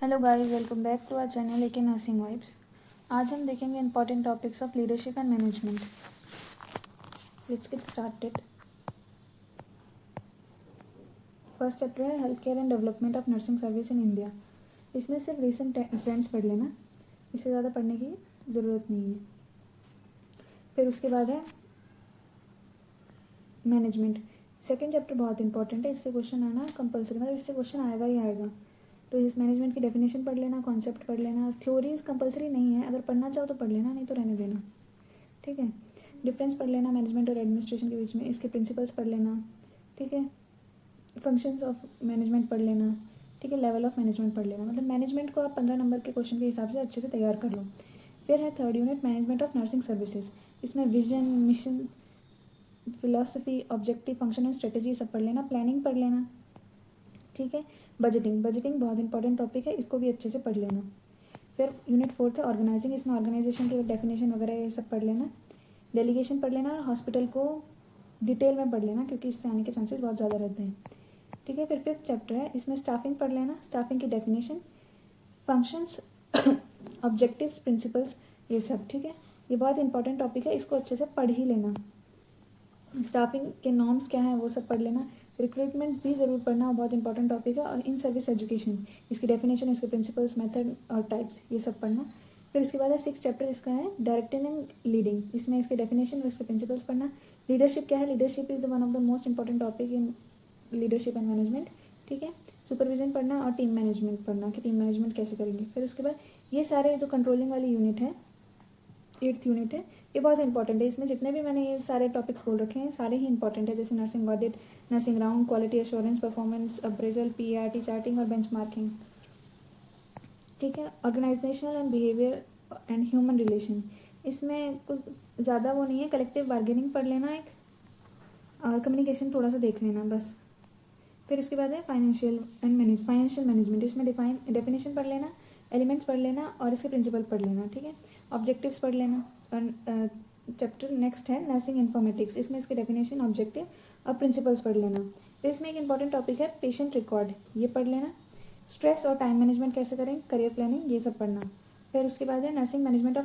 Hello guys, welcome back to our channel AK nursing vibes. आज हम देखेंगे important topics of leadership and management. Let's get started. First chapter है health care and development of nursing service in India. इसमें सिर्फ recent trends पढ़ लेना, इससे ज़्यादा पढ़ने की ज़रूरत नहीं है। फिर उसके बाद है मैनेजमेंट। सेकेंड चैप्टर बहुत इंपॉर्टेंट है, इससे क्वेश्चन आना कंपलसरी, मतलब इससे क्वेश्चन आएगा ही आएगा। तो इस मैनेजमेंट की डेफिनेशन पढ़ लेना, कॉन्सेप्ट पढ़ लेना। थ्योरीज कंपलसरी नहीं है, अगर पढ़ना चाहो तो पढ़ लेना, नहीं तो रहने देना, ठीक है। डिफरेंस पढ़ लेना मैनेजमेंट और एडमिनिस्ट्रेशन के बीच में, इसके प्रिंसिपल्स पढ़ लेना, ठीक है। फंक्शंस ऑफ मैनेजमेंट पढ़ लेना, ठीक है। लेवल ऑफ मैनेजमेंट पढ़ लेना, मतलब मैनेजमेंट को आप 15 नंबर के क्वेश्चन के हिसाब से अच्छे से तैयार कर लो। फिर है third unit management of nursing services. इसमें vision, mission, philosophy, objective, function and strategy सब पढ़ लेना। प्लानिंग पढ़ लेना, ठीक है। बजटिंग बहुत इंपॉर्टेंट टॉपिक है, इसको भी अच्छे से पढ़ लेना। फिर यूनिट फोर्थ है ऑर्गेनाइजिंग, इसमें ऑर्गेनाइजेशन की डेफिनेशन वगैरह ये सब पढ़ लेना। डेलीगेशन पढ़ लेना, हॉस्पिटल को डिटेल में पढ़ लेना क्योंकि इससे आने के चांसेस बहुत ज़्यादा रहते हैं, ठीक है। फिर फिफ्थ चैप्टर है, इसमें स्टाफिंग पढ़ लेना, स्टाफिंग की डेफिनेशन, फंक्शंस, ऑब्जेक्टिव्स, प्रिंसिपल्स, ये सब, ठीक है। ये बहुत इंपॉर्टेंट टॉपिक है, इसको अच्छे से पढ़ ही लेना। स्टाफिंग के नॉर्म्स क्या हैं वो सब पढ़ लेना। रिक्रूटमेंट भी ज़रूर पढ़ना, बहुत इंपॉर्टेंट टॉपिक है। और इन सर्विस एजुकेशन, इसकी डेफिनेशन, इसके प्रिंसिपल्स, मेथड और टाइप्स, ये सब पढ़ना। फिर उसके बाद है सिक्स चैप्टर, इसका है डायरेक्टिंग एंड लीडिंग। इसमें इसके डेफिनेशन और इसके प्रिंसिपल्स पढ़ना। लीडरशिप क्या है, leadership is the one of the most important topic in leadership and management, ठीक है। सुपरविजन पढ़ना और टीम मैनेजमेंट पढ़ना कि टीम मैनेजमेंट कैसे करेंगे। फिर उसके बाद ये सारे जो कंट्रोलिंग वाली यूनिट है, 8th यूनिट है, ये बहुत इंपॉर्टेंट है। इसमें जितने भी मैंने ये सारे टॉपिक्स बोल रखे हैं सारे ही इंपॉर्टेंट है, जैसे nursing audit, nursing round, quality assurance, performance appraisal, PRT charting और बेंचमार्किंग, ठीक है। Organisational and behaviour and human relation, इसमें कुछ ज़्यादा वो नहीं है। कलेक्टिव बार्गेनिंग पढ़ लेना एक, और कम्युनिकेशन थोड़ा सा देख लेना बस। फिर उसके बाद है फाइनेंशियल मैनेजमेंट, इसमें डेफिनेशन पढ़ लेना, एलिमेंट्स पढ़ लेना और इसके प्रिंसिपल पढ़ लेना, ठीक है। ऑब्जेक्टिव्स पढ़ लेना। चैप्टर नेक्स्ट है नर्सिंग इन्फॉर्मेटिक्स, इसमें इसके डेफिनेशन, ऑब्जेक्टिव और प्रिंसिपल्स पढ़ लेना। फिर इसमें एक इंपॉर्टेंट टॉपिक है पेशेंट रिकॉर्ड, ये पढ़ लेना। स्ट्रेस और टाइम मैनेजमेंट कैसे करें, करियर प्लानिंग, ये सब पढ़ना। फिर उसके बाद है nursing management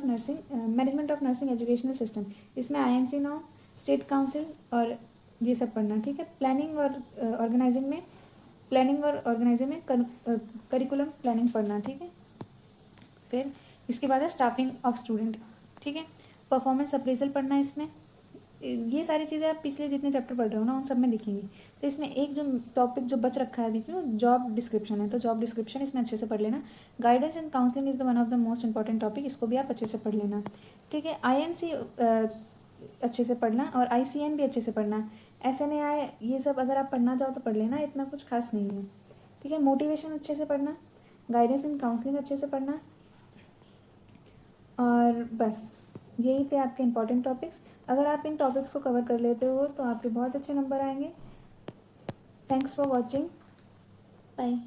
of nursing educational system, इसमें आईएनसी नॉ, स्टेट काउंसिल और ये सब पढ़ना, ठीक है। प्लानिंग और ऑर्गेनाइजिंग में करिकुलम प्लानिंग पढ़ना, ठीक है। फिर इसके बाद है स्टाफिंग ऑफ स्टूडेंट, ठीक है। परफॉर्मेंस अप्रेजल पढ़ना है इसमें। ये सारी चीज़ें आप पिछले जितने चैप्टर पढ़ रहे हो ना उन सब में लिखेंगे। तो इसमें एक जो टॉपिक जो बच रखा है बीच में, वो जॉब डिस्क्रिप्शन है, तो जॉब डिस्क्रिप्शन इसमें अच्छे से पढ़ लेना। Guidance and counselling is the one of the most important topic, इसको भी आप अच्छे से पढ़ लेना, ठीक है। आईएनसी अच्छे से पढ़ना और आईसीएन भी अच्छे से पढ़ना। एसएनएआई ये सब अगर आप पढ़ना चाहो तो पढ़ लेना, इतना कुछ खास नहीं है, ठीक है। मोटिवेशन अच्छे से पढ़ना, गाइडेंस एंड काउंसलिंग अच्छे से पढ़ना, और बस यही थे आपके इंपॉर्टेंट टॉपिक्स। अगर आप इन टॉपिक्स को कवर कर लेते हो तो आपके बहुत अच्छे नंबर आएंगे। Thanks for watching, bye.